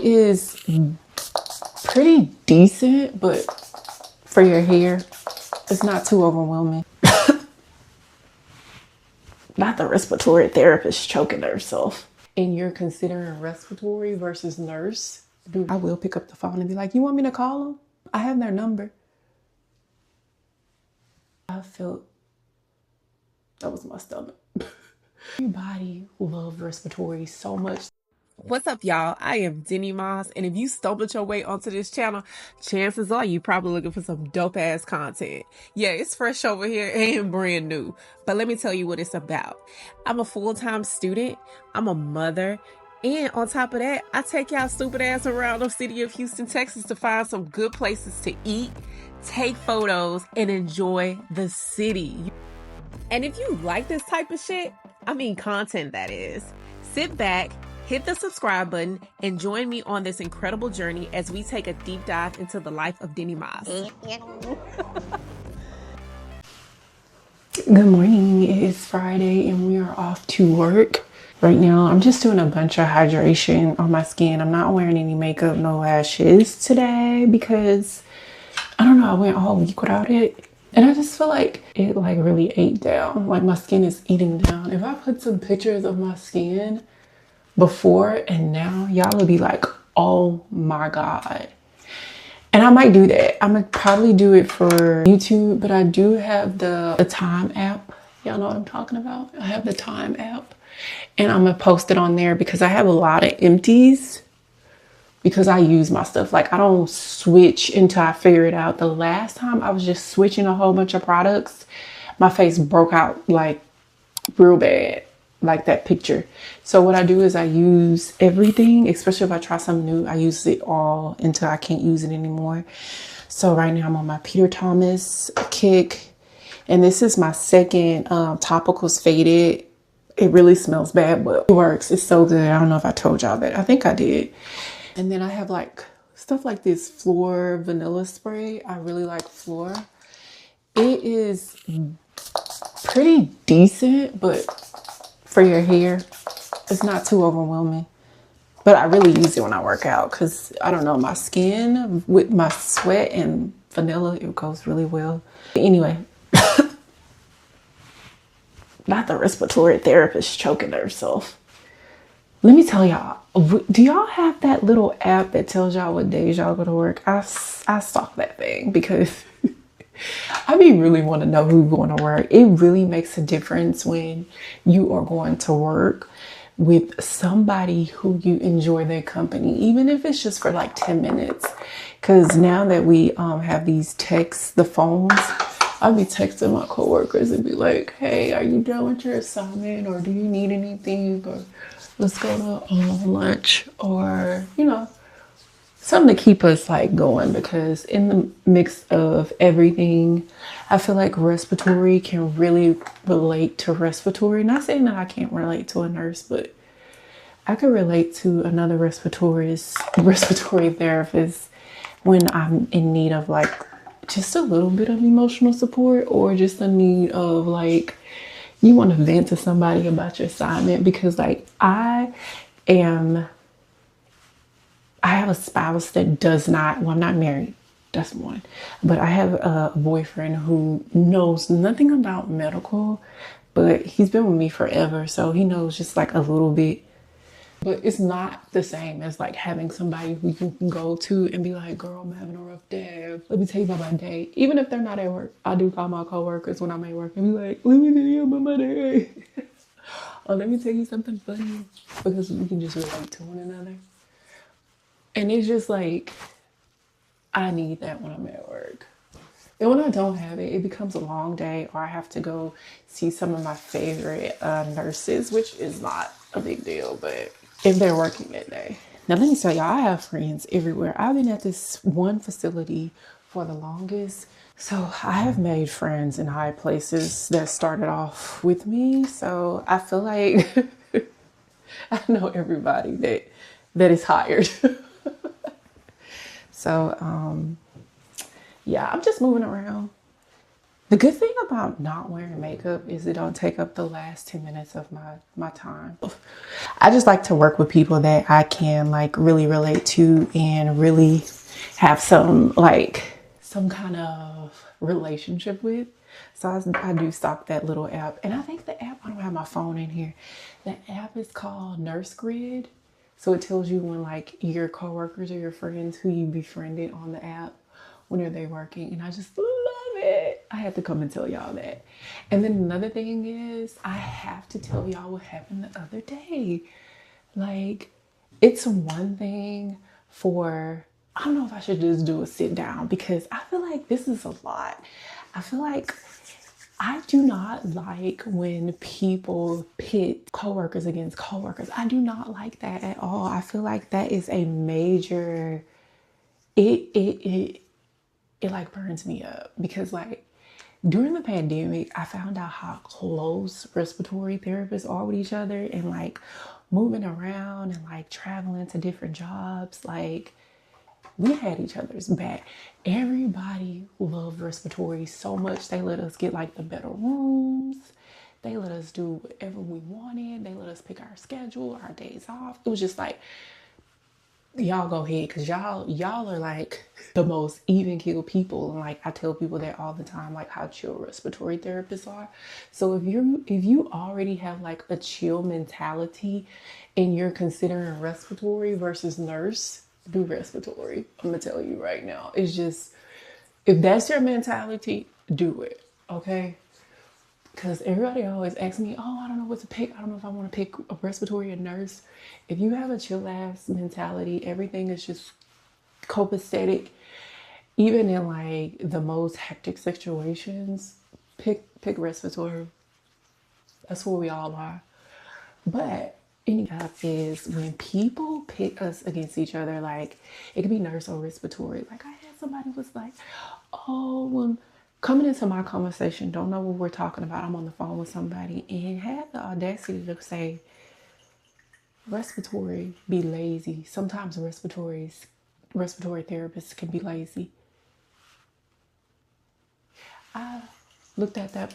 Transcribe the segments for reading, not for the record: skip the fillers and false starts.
Is pretty decent, but for your hair, it's not too overwhelming. Not the respiratory therapist choking herself. And you're considering respiratory versus nurse, dude, I will pick up the phone and be like, you want me to call them? I have their number. I felt that was my stomach. Everybody loves respiratory so much. What's up, y'all? I am Denny Moss, and if you stumbled your way onto this channel, chances are you probably looking for some dope ass content. Yeah, it's fresh over here and brand new, but let me tell you what it's about. I'm a full-time student, I'm a mother, and on top of that, I take y'all stupid ass around the city of Houston, Texas to find some good places to eat, take photos, and enjoy the city. And if you like this type of shit, I mean content that is, sit back, hit the subscribe button, and join me on this incredible journey as we take a deep dive into the life of Denny Moss. Good morning. It is Friday and we are off to work. Right now, I'm just doing a bunch of hydration on my skin. I'm not wearing any makeup, no lashes today because, I don't know, I went all week without it. And I just feel like it like really ate down. Like my skin is eating down. If I put some pictures of my skin before and now, y'all will be like, oh my God. And I might do that. I'm gonna probably do it for YouTube, but I do have the Time app. Y'all know what I'm talking about? I have the Time app and I'm gonna post it on there because I have a lot of empties because I use my stuff. Like I don't switch until I figure it out. The last time I was just switching a whole bunch of products, my face broke out like real bad, like that picture. So what I do is I use everything, especially if I try something new, I use it all until I can't use it anymore. So right now I'm on my Peter Thomas kick, and this is my second Topicals Faded. It really smells bad, but it works. It's so good. I don't know if I told y'all that. I think I did. And then I have like stuff like this Floor vanilla spray. I really like Floor. It is pretty decent, but for your hair, it's not too overwhelming. But I really use it when I work out because I don't know, my skin with my sweat and vanilla, it goes really well. Anyway, not the respiratory therapist choking herself. Let me tell y'all, do y'all have that little app that tells y'all what days y'all go to work? I stalk that thing because I really want to know who's going to work. It really makes a difference when you are going to work with somebody who you enjoy their company, even if it's just for like 10 minutes. Because now that we have these texts, the phones, I'll be texting my coworkers and be like, hey, are you done with your assignment? Or do you need anything? Or let's go to lunch, or, you know, something to keep us like going, because in the mix of everything, I feel like respiratory can really relate to respiratory. Not saying that I can't relate to a nurse, but I could relate to another respiratory therapist when I'm in need of like just a little bit of emotional support, or just a need of like, you want to vent to somebody about your assignment. Because like I have a spouse that does not, well, I'm not married, that's one, but I have a boyfriend who knows nothing about medical, but he's been with me forever, so he knows just like a little bit. But it's not the same as like having somebody who you can go to and be like, girl, I'm having a rough day. Let me tell you about my day. Even if they're not at work, I do call my coworkers when I'm at work and be like, let me tell you about my day. Or let me tell you something funny, because we can just relate to one another. And it's just like, I need that when I'm at work. And when I don't have it, it becomes a long day, or I have to go see some of my favorite nurses, which is not a big deal, but if they're working that day. Now, let me tell y'all, I have friends everywhere. I've been at this one facility for the longest. So I have made friends in high places that started off with me. So I feel like I know everybody that is hired. So, yeah, I'm just moving around. The good thing about not wearing makeup is it don't take up the last 10 minutes of my time. I just like to work with people that I can like really relate to and really have some kind of relationship with. So I do stock that little app. And I think the app, I don't have my phone in here. The app is called Nurse Grid. So it tells you when like your coworkers or your friends who you befriended on the app, when are they working. And I just love it. I had to come and tell y'all that. And then another thing is I have to tell y'all what happened the other day. Like, it's one thing for, I don't know if I should just do a sit down because I feel like this is a lot. I feel like I do not like when people pit coworkers against coworkers. I do not like that at all. I feel like that is a major, it like burns me up because like during the pandemic, I found out how close respiratory therapists are with each other and like moving around and like traveling to different jobs. Like we had each other's back. Everybody loved respiratory so much. They let us get like the better rooms. They let us do whatever we wanted. They let us pick our schedule, our days off. It was just like, y'all go ahead because y'all are like the most even keel people. And like I tell people that all the time, like how chill respiratory therapists are. So if you already have like a chill mentality and you're considering respiratory versus nurse, do respiratory. I'm gonna tell you right now. It's just, if that's your mentality, do it. Okay. Because everybody always asks me, oh, I don't know what to pick. I don't know if I want to pick a respiratory or nurse. If you have a chill ass mentality, everything is just copacetic. Even in like the most hectic situations, pick respiratory. That's where we all are. But any up is when people pit us against each other, like it could be nurse or respiratory. Like I had somebody was like, oh, well, coming into my conversation, don't know what we're talking about. I'm on the phone with somebody and had the audacity to say, respiratory be lazy. Sometimes respiratory therapists can be lazy. I looked at that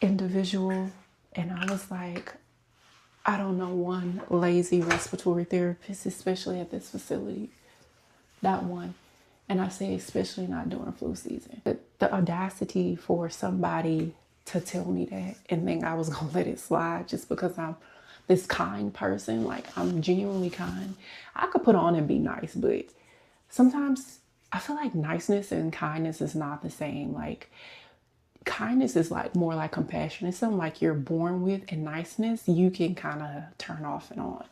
individual and I was like, I don't know one lazy respiratory therapist, especially at this facility. Not one. And I say especially not during flu season. The audacity for somebody to tell me that and think I was gonna let it slide just because I'm this kind person, like I'm genuinely kind. I could put on and be nice, but sometimes I feel like niceness and kindness is not the same. Like kindness is like more like compassion. It's something like you're born with, and niceness you can kind of turn off and on.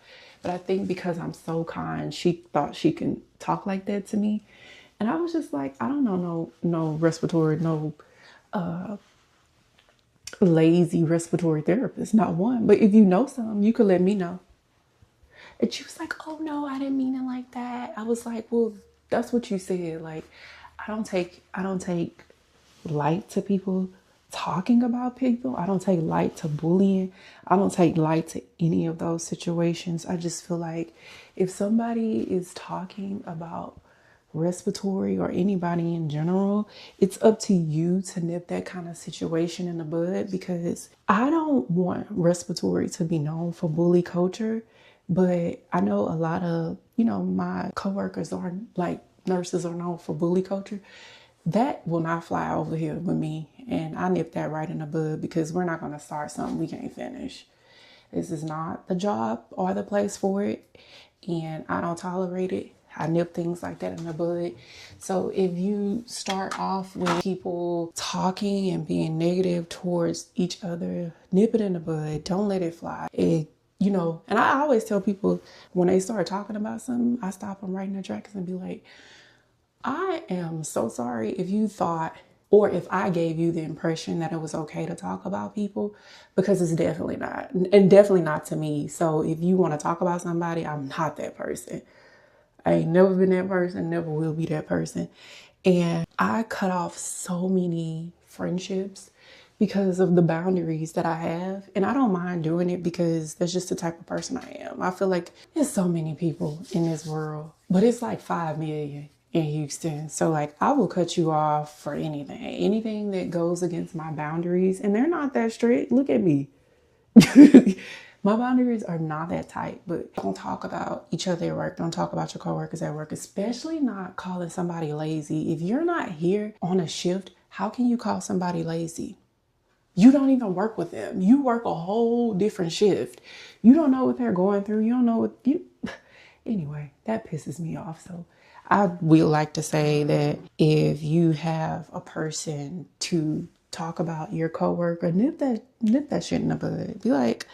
But I think because I'm so kind, she thought she can talk like that to me. And I was just like, I don't know no respiratory, no lazy respiratory therapist, not one. But if you know some, you could let me know. And she was like, oh no, I didn't mean it like that. I was like, well, that's what you said. Like, I don't take light to people talking about people. I don't take light to bullying. I don't take light to any of those situations. I just feel like if somebody is talking about respiratory or anybody in general, it's up to you to nip that kind of situation in the bud, because I don't want respiratory to be known for bully culture. But I know a lot of, my coworkers are like nurses are known for bully culture. That will not fly over here with me. And I nip that right in the bud because we're not going to start something we can't finish. This is not the job or the place for it. And I don't tolerate it. I nip things like that in the bud. So if you start off with people talking and being negative towards each other, nip it in the bud. Don't let it fly. And I always tell people when they start talking about something, I stop them right in their tracks and be like, I am so sorry if you thought, or if I gave you the impression that it was okay to talk about people, because it's definitely not, and definitely not to me. So if you want to talk about somebody, I'm not that person. I ain't never been that person, never will be that person. And I cut off so many friendships because of the boundaries that I have. And I don't mind doing it because that's just the type of person I am. I feel like there's so many people in this world, but it's like 5 million. in Houston. So like I will cut you off for anything that goes against my boundaries. And they're not that strict. Look at me. My boundaries are not that tight, but don't talk about each other at work. Don't talk about your coworkers at work, especially not calling somebody lazy. If you're not here on a shift, how can you call somebody lazy? You don't even work with them. You work a whole different shift. You don't know what they're going through. You don't know what you... Anyway, that pisses me off. So I will like to say that if you have a person to talk about your coworker, nip that shit in the bud. Be like,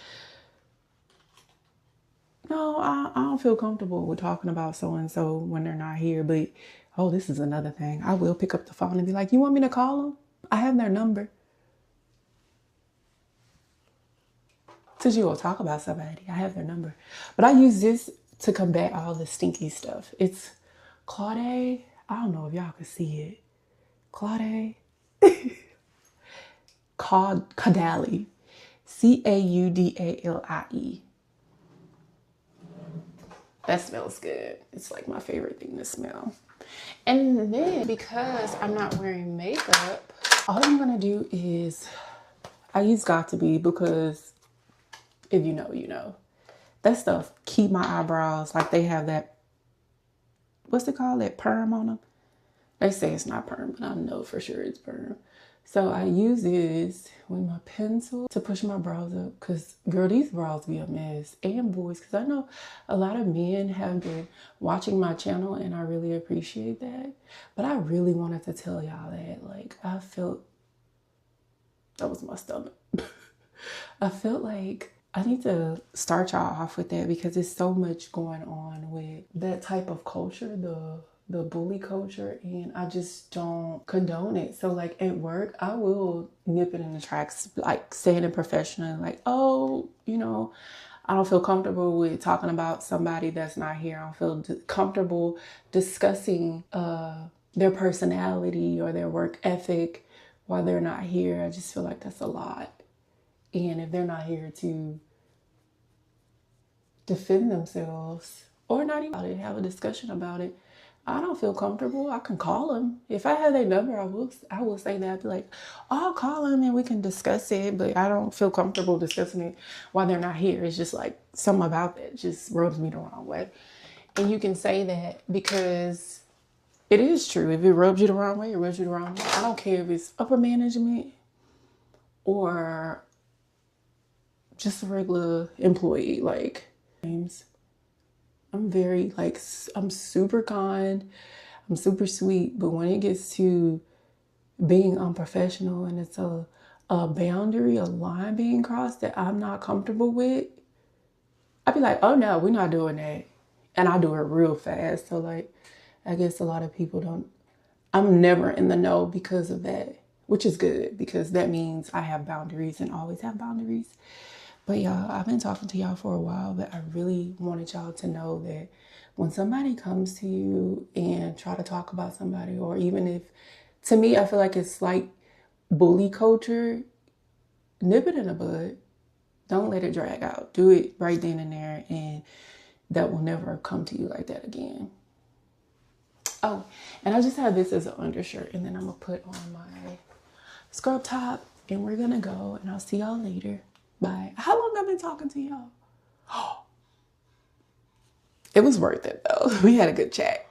no, I don't feel comfortable with talking about so-and-so when they're not here. But, oh, this is another thing. I will pick up the phone and be like, you want me to call them? I have their number. Since you will talk about somebody, I have their number. But I use this to combat all the stinky stuff. It's Claude. I don't know if y'all can see it. Claude. Caudali. Caudali. That smells good. It's like my favorite thing to smell. And then because I'm not wearing makeup, all I'm gonna do is I use Got to Be because if you know, you know. That stuff keep my eyebrows like they have that, what's it called? That perm on them. They say it's not perm, but I know for sure it's perm. So I use this with my pencil to push my brows up because, girl, these brows be a mess. And boys, because I know a lot of men have been watching my channel and I really appreciate that. But I really wanted to tell y'all that, like, I felt, that was my stomach. I felt like I need to start y'all off with that because there's so much going on with that type of culture, the bully culture, and I just don't condone it. So like at work, I will nip it in the tracks, like saying it professionally, like, oh, you know, I don't feel comfortable with talking about somebody that's not here. I don't feel comfortable discussing their personality or their work ethic while they're not here. I just feel like that's a lot. And if they're not here to defend themselves or not even have a discussion about it, I don't feel comfortable. I can call them. If I have their number, I will say that. I'd be like, oh, I'll call them and we can discuss it. But I don't feel comfortable discussing it while they're not here. It's just like something about that just rubs me the wrong way. And you can say that because it is true. If it rubs you the wrong way, it rubs you the wrong way. I don't care if it's upper management or just a regular employee. Like, I'm very, like, I'm super kind, I'm super sweet, but when it gets to being unprofessional and it's a boundary, a line being crossed that I'm not comfortable with, I'd be like, oh no, we're not doing that. And I do it real fast. So like, I guess a lot of people don't, I'm never in the know because of that, which is good because that means I have boundaries and always have boundaries. But y'all, I've been talking to y'all for a while, but I really wanted y'all to know that when somebody comes to you and try to talk about somebody, or even if, to me, I feel like it's like bully culture, nip it in the bud. Don't let it drag out. Do it right then and there, and that will never come to you like that again. Oh, and I just have this as an undershirt, and then I'm going to put on my scrub top, and we're going to go, and I'll see y'all later. Bye. How long have I been talking to y'all? It was worth it though. We had a good chat.